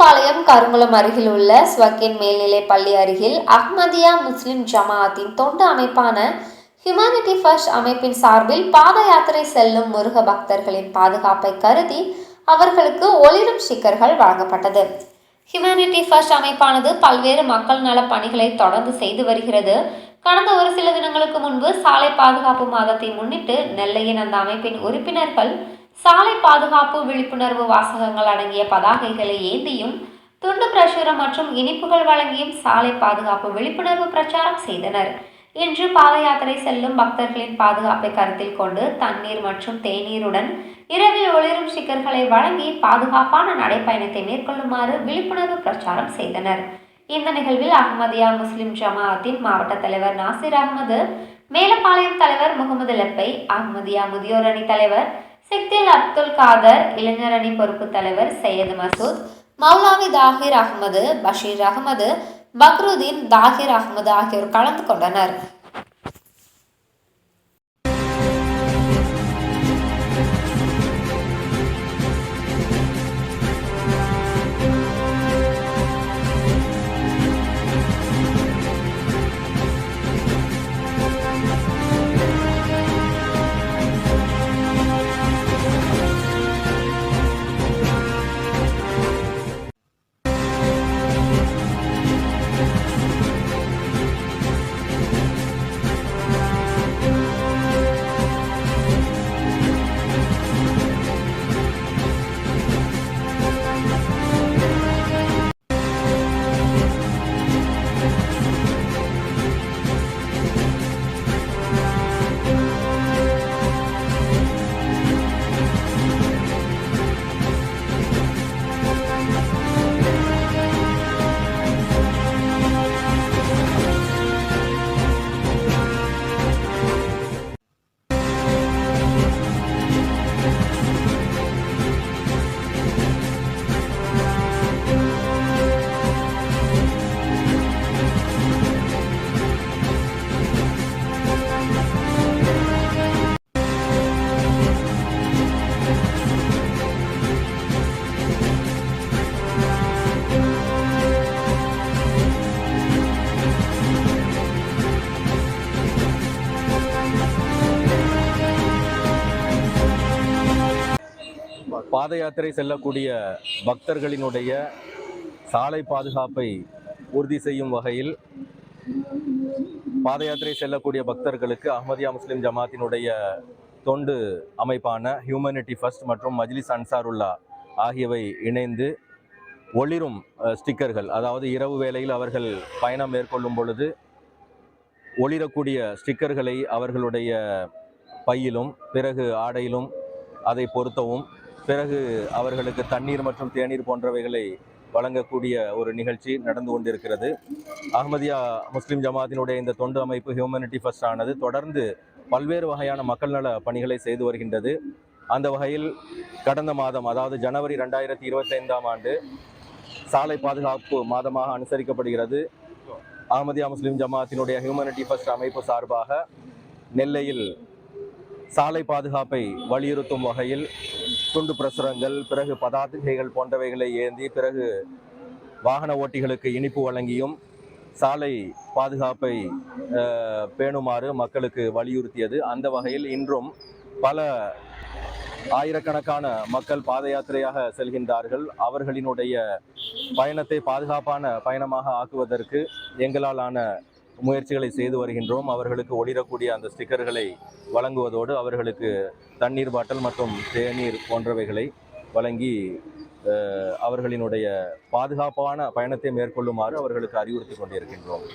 மேலப்பாளையம் கருங்குளம் அருகில் உள்ள ஸ்வக்கின் மேல்நிலைப் பள்ளி அருகில் அஹ்மதியா முஸ்லிம் ஜமாஅத்தின் தொண்டு அமைப்பான ஹியூமனிட்டி ஃபர்ஸ்ட் அமைப்பின் சார்பில் பாத யாத்திரை செல்லும் முருக பக்தர்களின் பாதுகாப்பை கருதி அவர்களுக்கு ஒளிரும் ஸ்டிக்கர்கள் வழங்கப்பட்டது. ஹியூமனிட்டி ஃபர்ஸ்ட் அமைப்பானது பல்வேறு மக்கள் நல பணிகளை தொடர்ந்து செய்து வருகிறது. கடந்த ஒரு சில தினங்களுக்கு முன்பு சாலை பாதுகாப்பு மாதத்தை முன்னிட்டு நெல்லையின் அந்த அமைப்பின் உறுப்பினர்கள் சாலை பாதுகாப்பு விழிப்புணர்வு வாசகங்கள் அடங்கிய பதாகைகளை ஏந்தியும் துண்டு பிரசுரம் மற்றும் இனிப்புகள் வழங்கியும் சாலை பாதுகாப்பு விழிப்புணர்வு பிரச்சாரம் செய்தனர். இன்று பாத யாத்திரை செல்லும் பக்தர்களின் பாதுகாப்பை கருத்தில் கொண்டு தண்ணீர் மற்றும் தேநீருடன் இரவில் ஒளிரும் ஸ்டிக்கர்களை வழங்கி பாதுகாப்பான நடைப்பயணத்தை மேற்கொள்ளுமாறு விழிப்புணர்வு பிரச்சாரம் செய்தனர். இந்த நிகழ்வில் அஹ்மதியா முஸ்லிம் ஜமாஅத்தின் மாவட்ட தலைவர் நாசிர் அகமது, மேலப்பாளையம் தலைவர் முகமது லெப்பை, அஹ்மதியா முதியோர் அணி தலைவர் சிக்தில் அப்துல் காதர், இளைஞர் அணி பொறுப்பு தலைவர் சையது மசூத், மௌலாவி தாகிர் அகமது, பஷீர் அகமது, பக்ருதீன், தாகிர் அகமது ஆகியோர் கலந்து கொண்டனர். பாத யாத்திரை செல்லக்கூடிய பக்தர்களினுடைய சாலை பாதுகாப்பை உறுதி செய்யும் வகையில் பாத யாத்திரை செல்லக்கூடிய பக்தர்களுக்கு அஹ்மதியா முஸ்லிம் ஜமாத்தினுடைய தொண்டு அமைப்பான ஹியூமனிட்டி ஃபர்ஸ்ட் மற்றும் மஜ்லிஸ் அன்சாருல்லா ஆகியவை இணைந்து ஒளிரும் ஸ்டிக்கர்கள், அதாவது இரவு வேளையில் அவர்கள் பயணம் மேற்கொள்ளும் பொழுது ஒளிரக்கூடிய ஸ்டிக்கர்களை அவர்களுடைய பையிலும் பிறகு ஆடையிலும் அதை பொருத்தவும், பிறகு அவர்களுக்கு தண்ணீர் மற்றும் தேநீர் போன்றவைகளை வழங்கக்கூடிய ஒரு நிகழ்ச்சி நடந்து கொண்டிருக்கிறது. அஹ்மதியா முஸ்லிம் ஜமாத்தினுடைய இந்த தொண்டு அமைப்பு ஹியூமனிட்டி ஃபர்ஸ்ட் ஆனது தொடர்ந்து பல்வேறு வகையான மக்கள் நல பணிகளை செய்து வருகின்றது. அந்த வகையில் கடந்த மாதம், அதாவது ஜனவரி 2025ஆம் ஆண்டு சாலை பாதுகாப்பு மாதமாக அனுசரிக்கப்படுகிறது. அஹ்மதியா முஸ்லிம் ஜமாத்தினுடைய ஹியூமனிட்டி ஃபர்ஸ்ட் அமைப்பு சார்பாக நெல்லையில் சாலை பாதுகாப்பை வலியுறுத்தும் வகையில் துண்டு பிரசுரங்கள், பிறகு பதாகைகள் போன்றவைகளை ஏந்தி, பிறகு வாகன ஓட்டிகளுக்கு இனிப்பு வழங்கியும் சாலை பாதுகாப்பை பேணுமாறு மக்களுக்கு வலியுறுத்தியது. அந்த வகையில் இன்றும் பல ஆயிரக்கணக்கான மக்கள் பாத யாத்திரையாக செல்கின்றார்கள். அவர்களினுடைய பயணத்தை பாதுகாப்பான பயணமாக ஆக்குவதற்கு எங்களால் ஆன முயற்சிகளை செய்து வருகின்றோம். அவர்களுக்கு ஒளிரக்கூடிய அந்த ஸ்டிக்கர்களை வழங்குவதோடு அவர்களுக்கு தண்ணீர் பாட்டில் மற்றும் தேநீர் போன்றவைகளை வழங்கி அவர்களினுடைய பாதுகாப்பான பயணத்தை மேற்கொள்ளுமாறு அவர்களுக்கு அறிவுறுத்தி கொண்டிருக்கின்றோம்.